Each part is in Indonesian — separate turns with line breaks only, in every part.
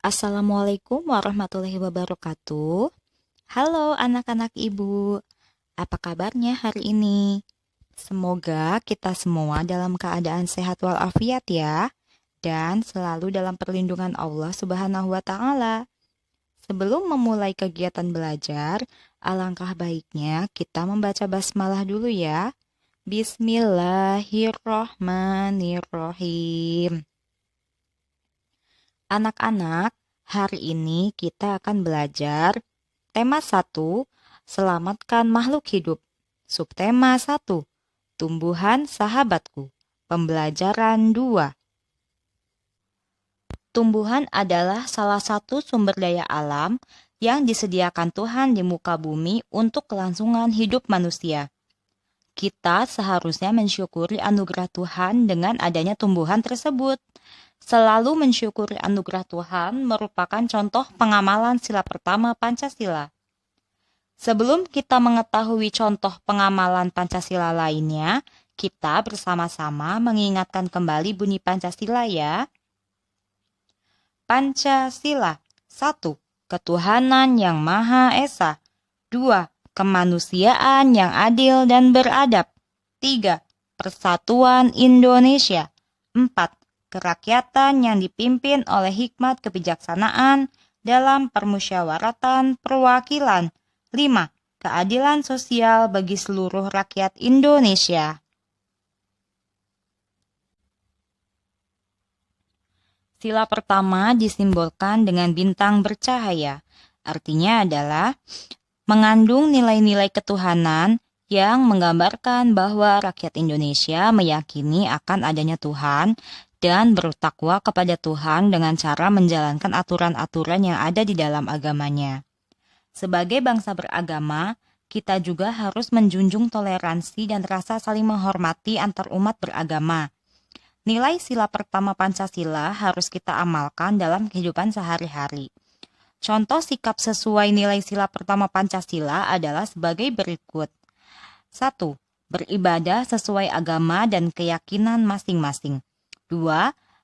Assalamualaikum warahmatullahi wabarakatuh. Halo anak-anak ibu, apa kabarnya hari ini? Semoga kita semua dalam keadaan sehat walafiat ya, dan selalu dalam perlindungan Allah Subhanahu wa Ta'ala. Sebelum memulai kegiatan belajar, alangkah baiknya kita membaca basmalah dulu ya. Bismillahirrohmanirrohim. Anak-anak, hari ini kita akan belajar tema 1, selamatkan makhluk hidup. Subtema 1, tumbuhan sahabatku. Pembelajaran 2. Tumbuhan adalah salah satu sumber daya alam yang disediakan Tuhan di muka bumi untuk kelangsungan hidup manusia. Kita seharusnya mensyukuri anugerah Tuhan dengan adanya tumbuhan tersebut. Selalu mensyukuri anugerah Tuhan merupakan contoh pengamalan sila pertama Pancasila. Sebelum kita mengetahui contoh pengamalan Pancasila lainnya, kita bersama-sama mengingatkan kembali bunyi Pancasila ya. Pancasila. 1. Ketuhanan yang Maha Esa. 2. Kemanusiaan yang adil dan beradab. 3. Persatuan Indonesia. 4. Kerakyatan yang dipimpin oleh hikmat kebijaksanaan dalam permusyawaratan perwakilan. 5. Keadilan sosial bagi seluruh rakyat Indonesia. Sila pertama disimbolkan dengan bintang bercahaya. Artinya adalah mengandung nilai-nilai ketuhanan yang menggambarkan bahwa rakyat Indonesia meyakini akan adanya Tuhan dan bertakwa kepada Tuhan dengan cara menjalankan aturan-aturan yang ada di dalam agamanya. Sebagai bangsa beragama, kita juga harus menjunjung toleransi dan rasa saling menghormati antar umat beragama. Nilai sila pertama Pancasila harus kita amalkan dalam kehidupan sehari-hari. Contoh sikap sesuai nilai sila pertama Pancasila adalah sebagai berikut. 1. Beribadah sesuai agama dan keyakinan masing-masing. 2.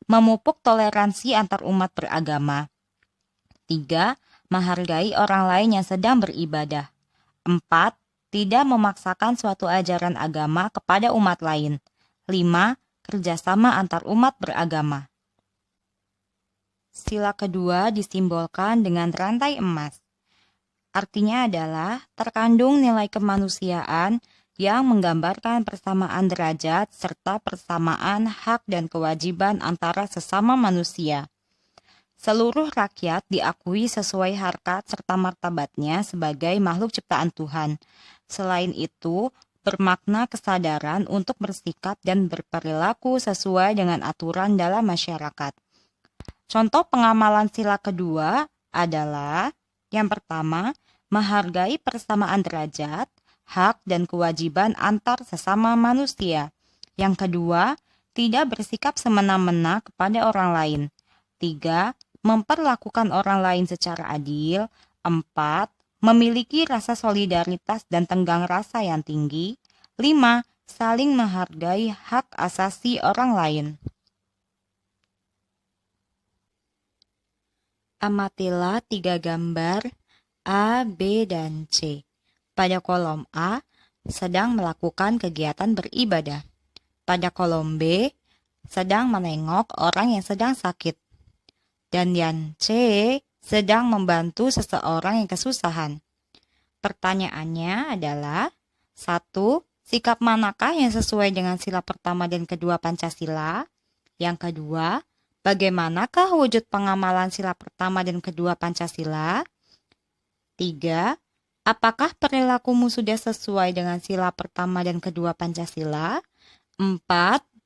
Memupuk toleransi antar umat beragama. 3. Menghargai orang lain yang sedang beribadah. 4. Tidak memaksakan suatu ajaran agama kepada umat lain. 5. Kerjasama antar umat beragama. Sila kedua disimbolkan dengan rantai emas. Artinya adalah terkandung nilai kemanusiaan yang menggambarkan persamaan derajat serta persamaan hak dan kewajiban antara sesama manusia. Seluruh rakyat diakui sesuai harkat serta martabatnya sebagai makhluk ciptaan Tuhan. Selain itu, bermakna kesadaran untuk bersikap dan berperilaku sesuai dengan aturan dalam masyarakat. Contoh pengamalan sila kedua adalah yang pertama, menghargai persamaan derajat, hak, dan kewajiban antar sesama manusia. Yang kedua, tidak bersikap semena-mena kepada orang lain. 3. Memperlakukan orang lain secara adil. 4. Memiliki rasa solidaritas dan tenggang rasa yang tinggi. 5. Saling menghargai hak asasi orang lain. Amatilah 3 gambar A, B, dan C. Pada kolom A, sedang melakukan kegiatan beribadah. Pada kolom B, sedang menengok orang yang sedang sakit. Dan yang C, sedang membantu seseorang yang kesusahan. Pertanyaannya adalah, 1. Sikap manakah yang sesuai dengan sila pertama dan kedua Pancasila? Yang kedua, bagaimanakah wujud pengamalan sila pertama dan kedua Pancasila? 3. Apakah perilakumu sudah sesuai dengan sila pertama dan kedua Pancasila? 4.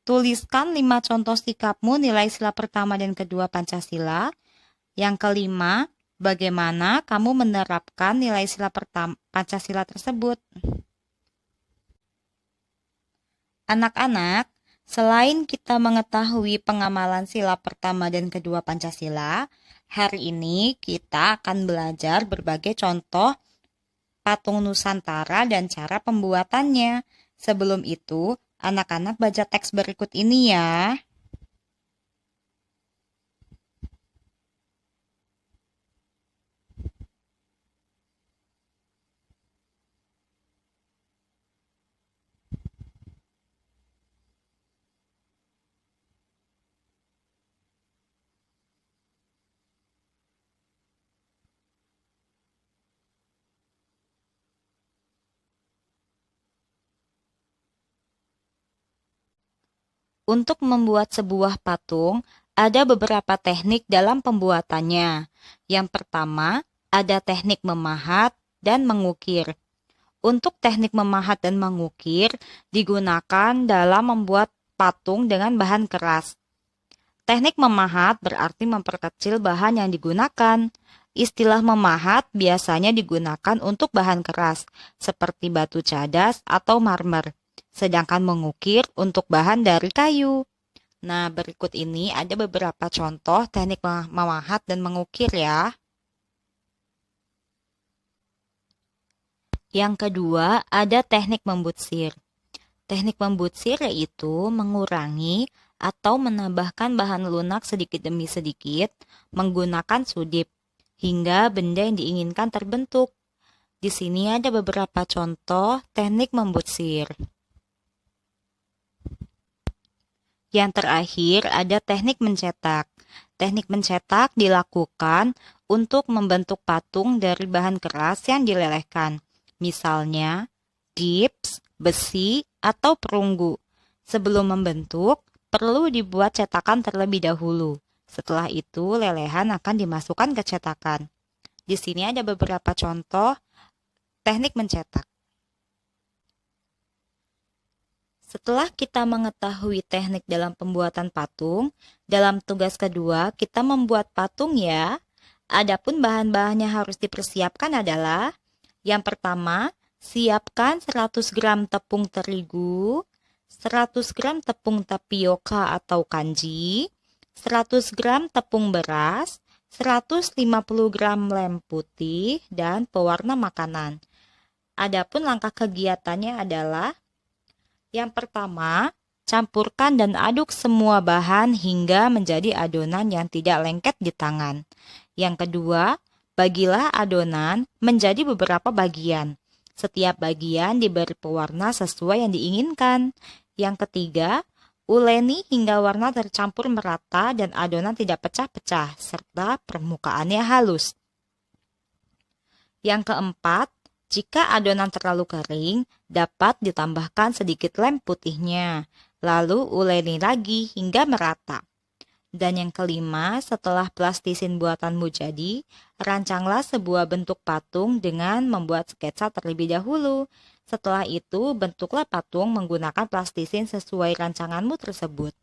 Tuliskan 5 contoh sikapmu nilai sila pertama dan kedua Pancasila. Yang kelima, bagaimana kamu menerapkan nilai sila pertama Pancasila tersebut? Anak-anak, selain kita mengetahui pengamalan sila pertama dan kedua Pancasila, hari ini kita akan belajar berbagai contoh patung Nusantara dan cara pembuatannya. Sebelum itu, anak-anak baca teks berikut ini ya. Untuk membuat sebuah patung, ada beberapa teknik dalam pembuatannya. Yang pertama, ada teknik memahat dan mengukir. Untuk teknik memahat dan mengukir digunakan dalam membuat patung dengan bahan keras. Teknik memahat berarti memperkecil bahan yang digunakan. Istilah memahat biasanya digunakan untuk bahan keras, seperti batu cadas atau marmer. Sedangkan mengukir untuk bahan dari kayu. Nah, berikut ini ada beberapa contoh teknik memahat dan mengukir ya. Yang kedua, ada teknik membutsir. Teknik membutsir yaitu mengurangi atau menambahkan bahan lunak sedikit demi sedikit menggunakan sudip hingga benda yang diinginkan terbentuk. Di sini ada beberapa contoh teknik membutsir. Yang terakhir ada teknik mencetak. Teknik mencetak dilakukan untuk membentuk patung dari bahan keras yang dilelehkan. Misalnya, gips, besi, atau perunggu. Sebelum membentuk, perlu dibuat cetakan terlebih dahulu. Setelah itu, lelehan akan dimasukkan ke cetakan. Di sini ada beberapa contoh teknik mencetak. Setelah kita mengetahui teknik dalam pembuatan patung, dalam tugas kedua kita membuat patung ya. Adapun bahan-bahan yang harus dipersiapkan adalah yang pertama, siapkan 100 gram tepung terigu, 100 gram tepung tapioka atau kanji, 100 gram tepung beras, 150 gram lem putih, dan pewarna makanan. Adapun langkah kegiatannya adalah yang pertama, campurkan dan aduk semua bahan hingga menjadi adonan yang tidak lengket di tangan. Yang kedua, bagilah adonan menjadi beberapa bagian. Setiap bagian diberi pewarna sesuai yang diinginkan. Yang ketiga, uleni hingga warna tercampur merata dan adonan tidak pecah-pecah, serta permukaannya halus. Yang keempat, jika adonan terlalu kering, dapat ditambahkan sedikit lem putihnya, lalu uleni lagi hingga merata. Dan yang kelima, setelah plastisin buatanmu jadi, rancanglah sebuah bentuk patung dengan membuat sketsa terlebih dahulu. Setelah itu, bentuklah patung menggunakan plastisin sesuai rancanganmu tersebut.